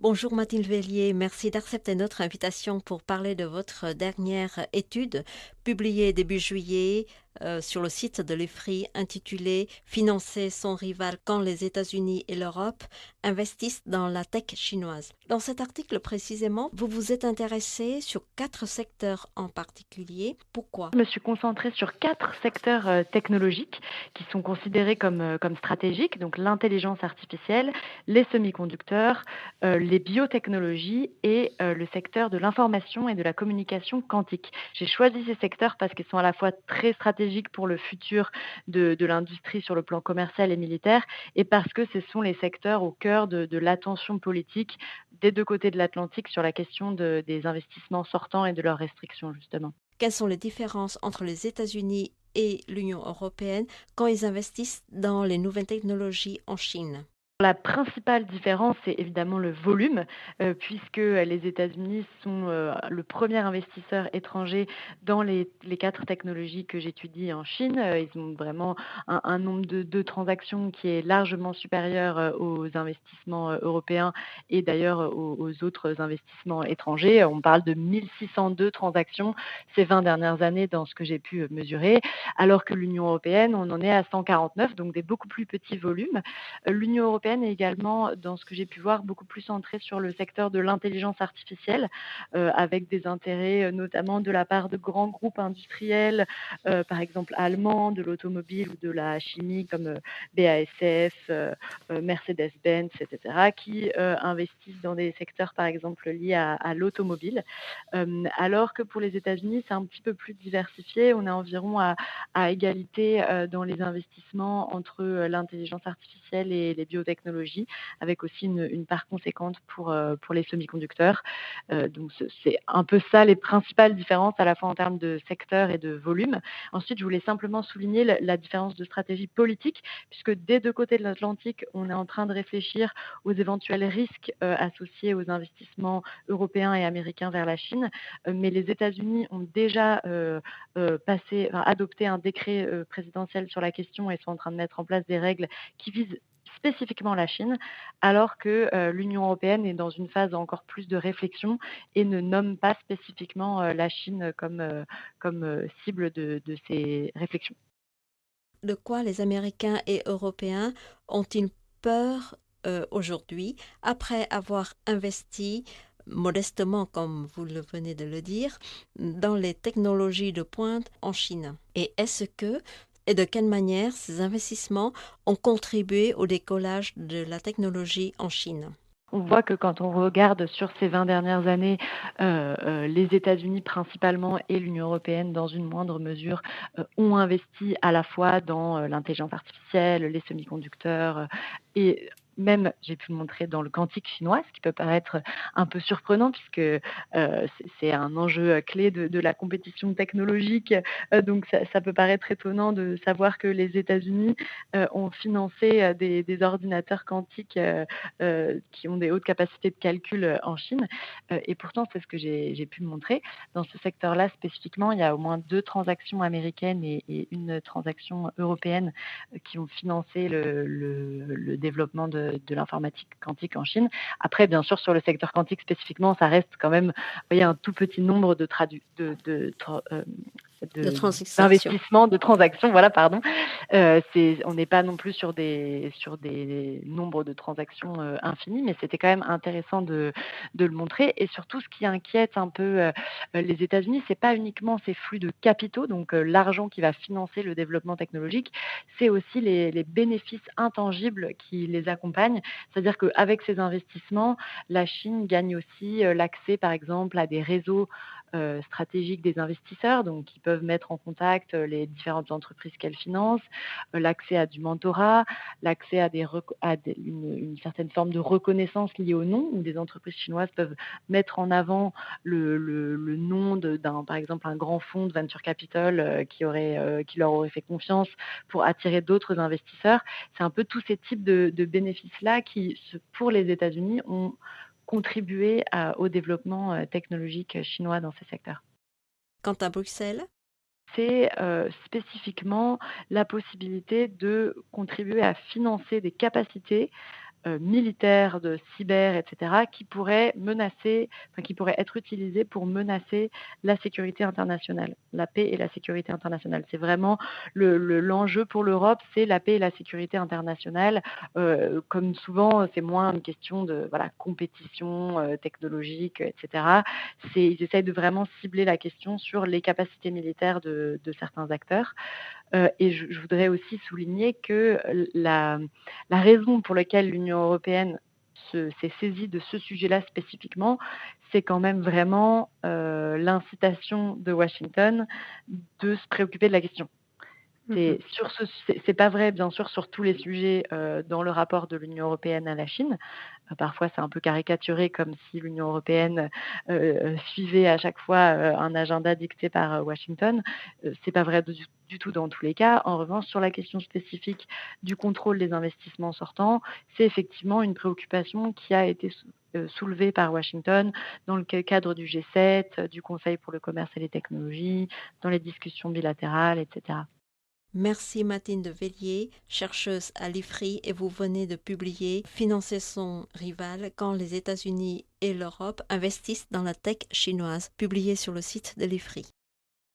Bonjour Mathilde Vellier, merci d'accepter notre invitation pour parler de votre dernière étude publiée début juillet sur le site de l'EFRI intitulée Financer son rival quand les États-Unis et l'Europe investissent dans la tech chinoise. Dans cet article précisément, vous vous êtes intéressé sur 4 secteurs en particulier. Pourquoi? Je me suis concentrée sur 4 secteurs technologiques qui sont considérés comme stratégiques, donc l'intelligence artificielle, les semi-conducteurs, les biotechnologies et le secteur de l'information et de la communication quantique. J'ai choisi ces secteurs parce qu'ils sont à la fois très stratégiques pour le futur de l'industrie sur le plan commercial et militaire, et parce que ce sont les secteurs au cœur de l'attention politique des 2 côtés de l'Atlantique sur la question des investissements sortants et de leurs restrictions, justement. Quelles sont les différences entre les États-Unis et l'Union européenne quand ils investissent dans les nouvelles technologies en Chine? La principale différence, c'est évidemment le volume, puisque les États-Unis sont, le premier investisseur étranger dans les 4 technologies que j'étudie en Chine. Ils ont vraiment un nombre de transactions qui est largement supérieur, aux investissements, européens et d'ailleurs aux autres investissements étrangers. On parle de 1 602 transactions ces 20 dernières années dans ce que j'ai pu, mesurer, alors que l'Union européenne, on en est à 149, donc des beaucoup plus petits volumes. L'Union européenne est également, dans ce que j'ai pu voir, beaucoup plus centrée sur le secteur de l'intelligence artificielle, avec des intérêts, notamment de la part de grands groupes industriels, par exemple allemands, de l'automobile ou de la chimie comme, BASF, Mercedes-Benz et cetera, qui, investissent dans des secteurs, par exemple, liés à l'automobile. Alors que pour les États-Unis, c'est un petit peu plus diversifié. On est environ à égalité, dans les investissements entre, l'intelligence artificielle et les biotechnologies, avec aussi une part conséquente pour les semi-conducteurs. Donc c'est un peu ça les principales différences, à la fois en termes de secteur et de volume. Ensuite, je voulais simplement souligner la différence de stratégie politique, puisque des 2 côtés de l'Atlantique, on est en train de réfléchir aux éventuels risques, associés aux investissements européens et américains vers la Chine. Mais les États-Unis ont déjà, adopté un décret, présidentiel sur la question et sont en train de mettre en place des règles qui visent spécifiquement la Chine, alors que, l'Union européenne est dans une phase encore plus de réflexion et ne nomme pas spécifiquement, la Chine comme cible de ces réflexions. De quoi les Américains et Européens ont-ils peur aujourd'hui après avoir investi modestement, comme vous le venez de le dire, dans les technologies de pointe en Chine? Et est-ce que et de quelle manière ces investissements ont contribué au décollage de la technologie en Chine? On voit que quand on regarde sur ces 20 dernières années, les États-Unis principalement et l'Union européenne dans une moindre mesure, ont investi à la fois dans, l'intelligence artificielle, les semi-conducteurs, et même, j'ai pu le montrer dans le quantique chinois, ce qui peut paraître un peu surprenant puisque, c'est un enjeu, clé de la compétition technologique, donc ça peut paraître étonnant de savoir que les États-Unis, ont financé, des ordinateurs quantiques, qui ont des hautes capacités de calcul, en Chine, et pourtant c'est ce que j'ai pu montrer. Dans ce secteur-là spécifiquement, il y a au moins 2 transactions américaines et 1 transaction européenne, qui ont financé le développement de l'informatique quantique en Chine. Après, bien sûr, sur le secteur quantique spécifiquement, ça reste quand même, vous voyez, un tout petit nombre de tradu de tra De de transaction. d'investissements, de transactions, voilà, pardon. On n'est pas non plus sur des nombres de transactions, infinis, mais c'était quand même intéressant de le montrer, et surtout ce qui inquiète un peu, les États-Unis, c'est pas uniquement ces flux de capitaux, donc l'argent qui va financer le développement technologique, c'est aussi les bénéfices intangibles qui les accompagnent. C'est-à-dire qu'avec ces investissements, la Chine gagne aussi, l'accès, par exemple, à des réseaux, stratégiques des investisseurs, donc qui peuvent mettre en contact, les différentes entreprises qu'elle finance, l'accès à du mentorat, l'accès à une certaine forme de reconnaissance liée au nom, où des entreprises chinoises peuvent mettre en avant le nom d'un, par exemple, un grand fonds de venture capital, qui leur aurait fait confiance pour attirer d'autres investisseurs. C'est un peu tous ces types de bénéfices-là qui, pour les États-Unis, ont contribué au développement, technologique chinois dans ces secteurs. Quant à Bruxelles, C'est, spécifiquement la possibilité de contribuer à financer des capacités, militaires, de cyber, et cetera, qui pourraient menacer, enfin qui pourraient être utilisés pour menacer la sécurité internationale, la paix et la sécurité internationale. C'est vraiment l'enjeu pour l'Europe, c'est la paix et la sécurité internationale. Comme souvent, c'est moins une question de, voilà, compétition, technologique, et cetera. Ils essayent de vraiment cibler la question sur les capacités militaires de certains acteurs. Et je voudrais aussi souligner que la raison pour laquelle l'Union européenne s'est saisie de ce sujet-là spécifiquement, c'est quand même vraiment, l'incitation de Washington de se préoccuper de la question. Mhm. C'est pas vrai, bien sûr, sur tous les sujets, dans le rapport de l'Union européenne à la Chine. Parfois, c'est un peu caricaturé comme si l'Union européenne, suivait à chaque fois, un agenda dicté par, Washington. C'est pas vrai du tout dans tous les cas. En revanche, sur la question spécifique du contrôle des investissements sortants, c'est effectivement une préoccupation qui a été soulevée par Washington dans le cadre du G7, du Conseil pour le commerce et les technologies, dans les discussions bilatérales, et cetera. Merci Mathilde Vellier, chercheuse à l'IFRI, et vous venez de publier Financer son rival quand les États-Unis et l'Europe investissent dans la tech chinoise, publié sur le site de l'IFRI.